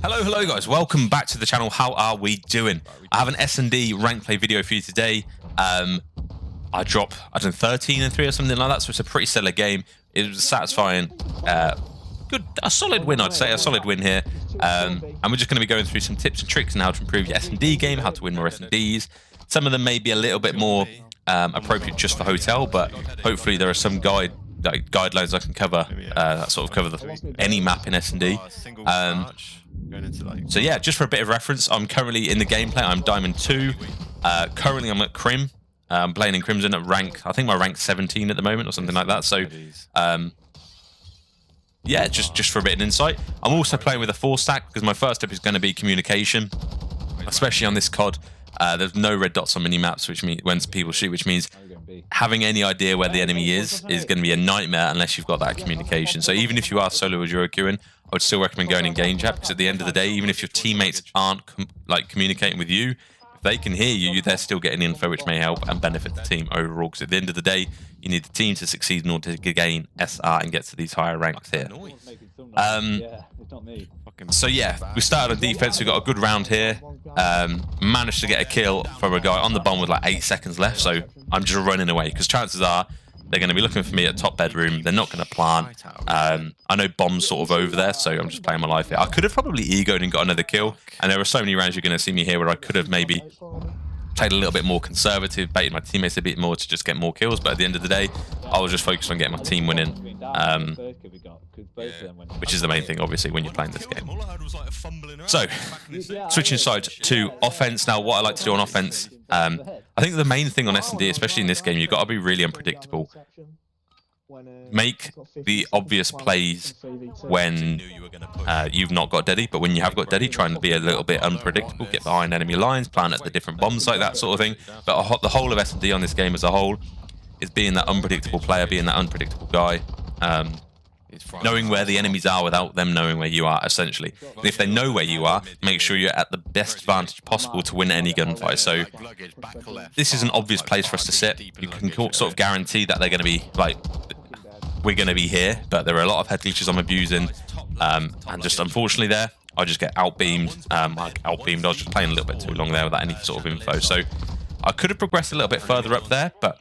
Hello guys, welcome back to the channel. How are we doing? I have an S&D rank play video for you today. I dropped, 13 and 3 or something like that, so it's a pretty stellar game. It was satisfying, a solid win, I'd say, a solid win here. And we're just going to be going through some tips and tricks on how to improve your S&D game, how to win more S&Ds. Some of them may be a little bit more appropriate just for hotel, but hopefully there are some guidelines I can cover that sort of cover any map in S&D. So yeah, just for a bit of reference, I'm currently in the gameplay. I'm Diamond 2. Currently I'm at Crim. I'm playing in Crimson at rank, I think my rank's 17 at the moment or something like that. So yeah, just for a bit of insight. I'm also playing with a 4-stack because my first tip is going to be communication, especially on this COD. There's no red dots on mini-maps, which means when people shoot, which means having any idea where the enemy is going to be a nightmare unless you've got that communication. So even if you are solo or duo queuing, I would still recommend going in game chat, because at the end of the day, even if your teammates aren't communicating with you, if they can hear you, they're still getting info which may help and benefit the team overall. Because at the end of the day, you need the team to succeed in order to gain SR and get to these higher ranks here. So yeah, we started on defense. We got a good round here. Managed to get a kill from a guy on the bomb with like 8 seconds left. So I'm just running away because chances are they're going to be looking for me at top bedroom. They're not going to plant. I know bomb's sort of over there, so I'm just playing my life here. I could have probably egoed and got another kill. And there are so many rounds you're going to see me here where I could have maybe played a little bit more conservative, baited my teammates a bit more to just get more kills. But at the end of the day, I was just focused on getting my team winning, which is the main thing, obviously, when you're playing this game. So, switching sides to offense. Now, what I like to do on offense, I think the main thing on S&D, especially in this game, you've got to be really unpredictable. Make the obvious plays when you've not got Deddy, but when you have got Deddy, try and be a little bit unpredictable, get behind enemy lines, plant at the different bombs, like that sort of thing. But the whole of S&D on this game as a whole is being that unpredictable player, being that unpredictable guy, knowing where the enemies are without them knowing where you are, essentially. And if they know where you are, make sure you're at the best advantage possible to win any gunfight. So this is an obvious place for us to sit. You can sort of guarantee that they're going to be like, we're going to be here, but there are a lot of head glitches I'm abusing, and just unfortunately there, I just get outbeamed. I was just playing a little bit too long there without any sort of info. So I could have progressed a little bit further up there, but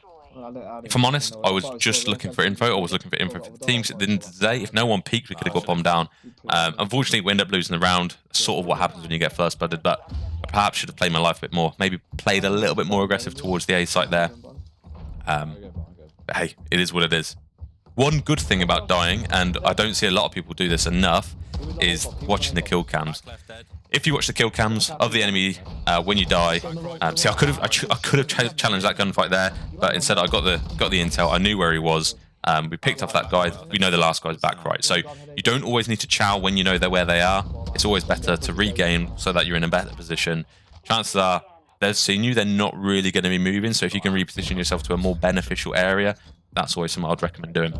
if I'm honest, I was just looking for info. I was looking for info for the teams. At the end of the day, if no one peeked, we could have got bombed down. Unfortunately, we end up losing the round. Sort of what happens when you get first blooded, but I perhaps should have played my life a bit more. Maybe played a little bit more aggressive towards the A site there. But hey, it is what it is. One good thing about dying, and I don't see a lot of people do this enough, is watching the kill cams. If you watch the kill cams of the enemy when you die, see, I could have challenged that gunfight there, but instead I got the intel. I knew where he was. We picked off that guy. We know the last guy's back right. So you don't always need to chow when you know they're where they are. It's always better to regain so that you're in a better position. Chances are they've seen you. They're not really going to be moving. So if you can reposition yourself to a more beneficial area, that's always something I'd recommend doing.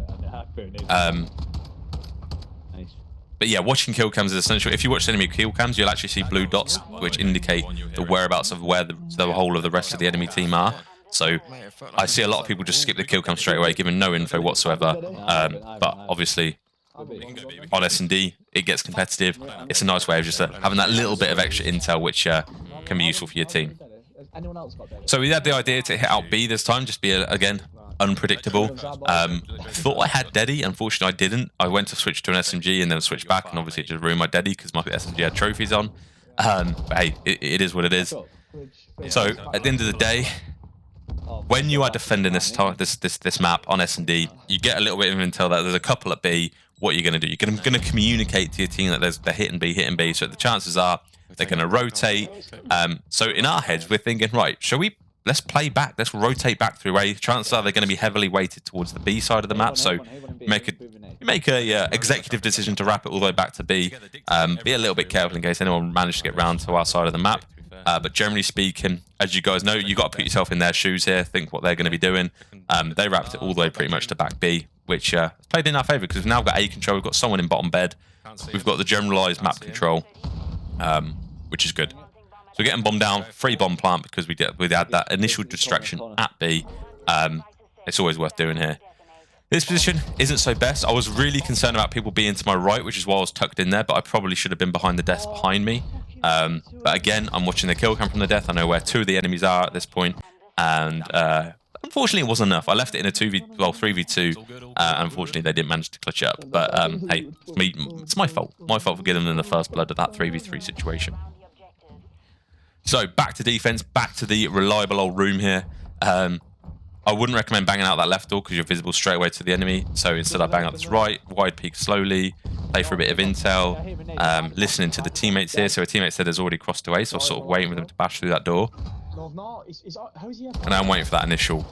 But yeah, watching kill cams is essential. If you watch enemy kill cams, you'll actually see blue dots, which indicate the whereabouts of where the whole of the rest of the enemy team are. So I see a lot of people just skip the kill cam straight away, giving no info whatsoever. But obviously, on S&D, it gets competitive. It's a nice way of just having that little bit of extra intel, which can be useful for your team. So we had the idea to hit out B this time, just be, again, unpredictable. I thought I had Deddy. Unfortunately, I didn't. I went to switch to an SMG and then switch back, and obviously it just ruined my Deddy because my SMG had trophies on. But hey, it is what it is. So at the end of the day, when you are defending this map on S&D, you get a little bit of intel that there's a couple at B. What you're going to do? You're going to communicate to your team that they're hitting B. So the chances are they're going to rotate. So in our heads, we're thinking, right, shall we? Let's play back. Let's rotate back through A. Chances are they're going to be heavily weighted towards the B side of the map. So you make a executive decision to wrap it all the way back to B. Be a little bit careful in case anyone managed to get round to our side of the map. But generally speaking, as you guys know, you got to put yourself in their shoes here. Think what they're going to be doing. They wrapped it all the way pretty much to back B, which played in our favour because we've now got A control. We've got someone in bottom bed. We've got the generalised map control, which is good. So we're getting bombed down, free bomb plant because we had that initial distraction at B. It's always worth doing here. This position isn't so best. I was really concerned about people being to my right, which is why I was tucked in there, but I probably should have been behind the desk behind me. But again, I'm watching the kill cam from the death. I know where 2 of the enemies are at this point, and unfortunately, it wasn't enough. I left it in a 3v2. Unfortunately, they didn't manage to clutch it up. But hey, it's my fault. My fault for getting them in the first blood of that 3v3 situation. So back to defense, back to the reliable old room here. I wouldn't recommend banging out that left door because you're visible straight away to the enemy. So instead I bang out this right, wide peek slowly, play for a bit of intel, listening to the teammates here. So a teammate said there's already crossed away, so I was sort of waiting for them to bash through that door. And I'm waiting for that initial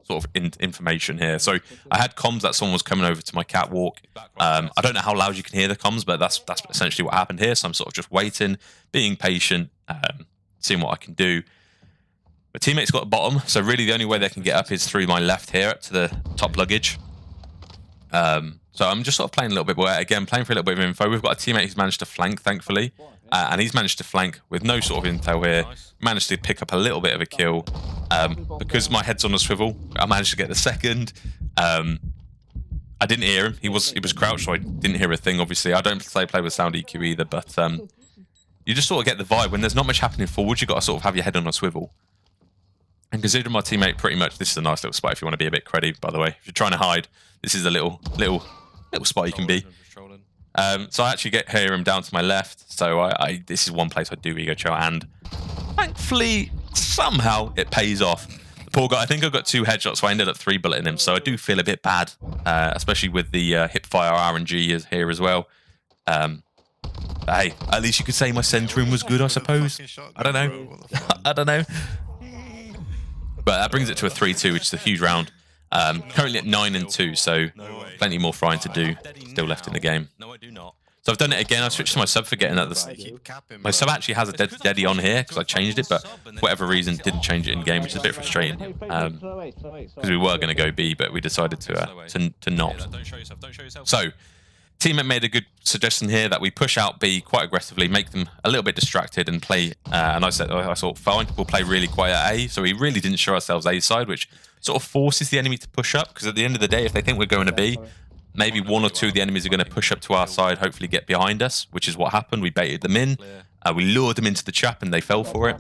sort of information here. So I had comms that someone was coming over to my catwalk. I don't know how loud you can hear the comms, but that's essentially what happened here. So I'm sort of just waiting, being patient, seeing what I can do. My teammate's got a bottom, so really the only way they can get up is through my left here up to the top luggage. So I'm just sort of playing a little bit, again, playing for a little bit of info. We've got a teammate who's managed to flank, thankfully, and he's managed to flank with no sort of intel here. Managed to pick up a little bit of a kill. Because my head's on a swivel, I managed to get the second. I didn't hear him. He was crouched, so I didn't hear a thing, obviously. I don't play with sound EQ either, but you just sort of get the vibe. When there's not much happening forward, you've got to sort of have your head on a swivel. And considering my teammate pretty much, this is a nice little spot if you want to be a bit cruddy, by the way. If you're trying to hide, this is a little spot you can be. So I actually hear him down to my left. So this is one place I do ego chow, and thankfully, somehow it pays off. The poor guy, I think I got 2 headshots, so I ended up 3-bulleting him. So I do feel a bit bad, especially with the hipfire RNG here as well. Hey, at least you could say my centering was good, I suppose. I don't know. I don't know. But that brings it to a 3-2, which is a huge round. Currently at 9-2, so plenty more frying to do still left in the game. So I've done it again. I switched to my sub, forgetting that my sub actually has a Deddy on here because I changed it, but for whatever reason didn't change it in game, which is a bit frustrating. Because we were going to go B, but we decided to not. So teammate made a good suggestion here that we push out B quite aggressively, make them a little bit distracted and play. And I thought, fine, we'll play really quiet at A. So we really didn't show ourselves A side, which sort of forces the enemy to push up. Because at the end of the day, if they think we're going to B, maybe 1 or 2 of the enemies are going to push up to our side, hopefully get behind us, which is what happened. We baited them in. We lured them into the trap and they fell for it.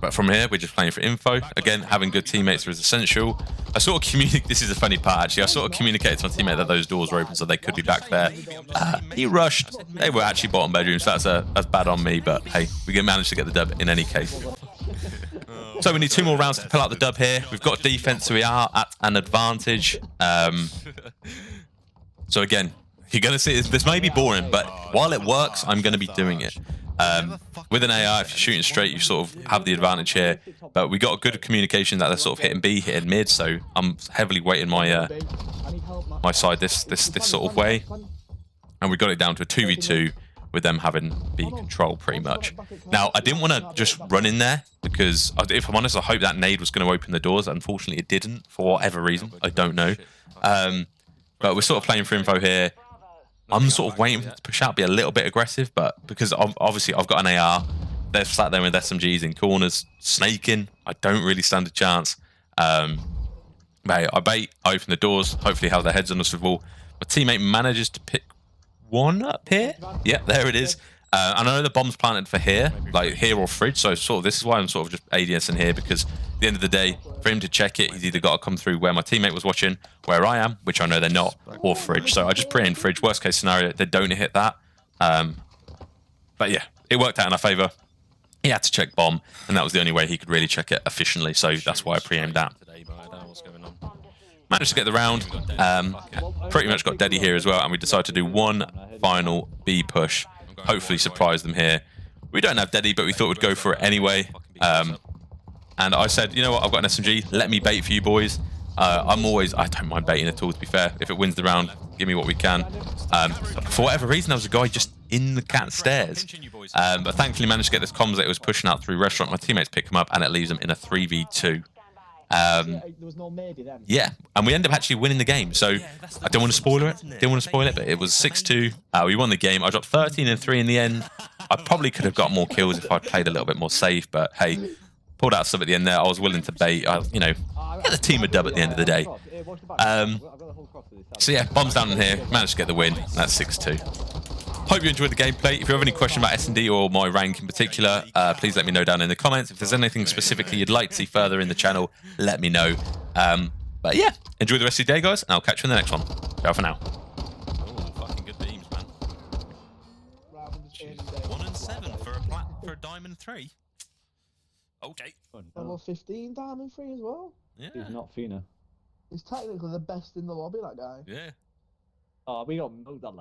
But from here, we're just playing for info. Again, having good teammates is essential. I sort of communicate. This is a funny part, actually. I sort of communicated to my teammate that those doors were open, so they could be back there. He rushed. They were actually bottom bedrooms, so that's bad on me. But hey, we managed to get the dub in any case. So we need 2 more rounds to pull out the dub here. We've got defense, so we are at an advantage. So again, you're going to see this may be boring, but while it works, I'm going to be doing it. With an AR, if you're shooting straight, you sort of have the advantage here. But we got a good communication that they're sort of hitting B, hitting mid, so I'm heavily weighting my my side this sort of way. And we got it down to a 2v2 with them having B control pretty much. Now, I didn't want to just run in there because, if I'm honest, I hope that nade was going to open the doors. Unfortunately, it didn't for whatever reason. I don't know. But we're sort of playing for info here. I'm sort of waiting for them to push out, be a little bit aggressive, but because obviously I've got an AR, they've sat there with SMGs in corners, snaking. I don't really stand a chance. I bait, I open the doors, hopefully have their heads on the swivel. My teammate manages to pick 1 up here. Yeah, there it is. And I know the bomb's planted for here, like here or fridge, so sort of this is why I'm sort of just ADS in here, because at the end of the day, for him to check it, he's either got to come through where my teammate was watching, where I am, which I know they're not, or fridge. So I just pre-aimed fridge. Worst case scenario, they don't hit that. But yeah, it worked out in our favour. He had to check bomb, and that was the only way he could really check it efficiently, so that's why I pre-aimed that. Managed to get the round. Pretty much got Deddy here as well, and we decided to do 1 final B push. Hopefully surprise them here. We don't have Deddy, but we thought we'd go for it anyway. And I said, you know what, I've got an SMG. Let me bait for you boys. I don't mind baiting at all, to be fair. If it wins the round, give me what we can. For whatever reason, there was a guy just in the cat stairs. But thankfully managed to get this comms that it was pushing out through restaurant. My teammates pick him up, and it leaves them in a 3v2. Yeah, and we end up actually winning the game. So I don't want to spoil it. But it was 6-2. We won the game. I dropped 13 and 3 in the end. I probably could have got more kills if I'd played a little bit more safe. But hey, pulled out some at the end there. I was willing to bait. You know, get the team a dub at the end of the day. So yeah, bombs down in here. Managed to get the win. That's 6-2. Hope you enjoyed the gameplay. If you have any question about S&D or my rank in particular, please let me know down in the comments. If there's anything specifically you'd like to see further in the channel, let me know. But yeah, enjoy the rest of your day, guys, and I'll catch you in the next one. Ciao for now. Oh, fucking good beams, man. 1 and 7 for a diamond 3. Okay. Level 15 diamond 3 as well. Yeah. He's not Fina. He's technically the best in the lobby, that guy. Yeah. Oh, we got milked that last.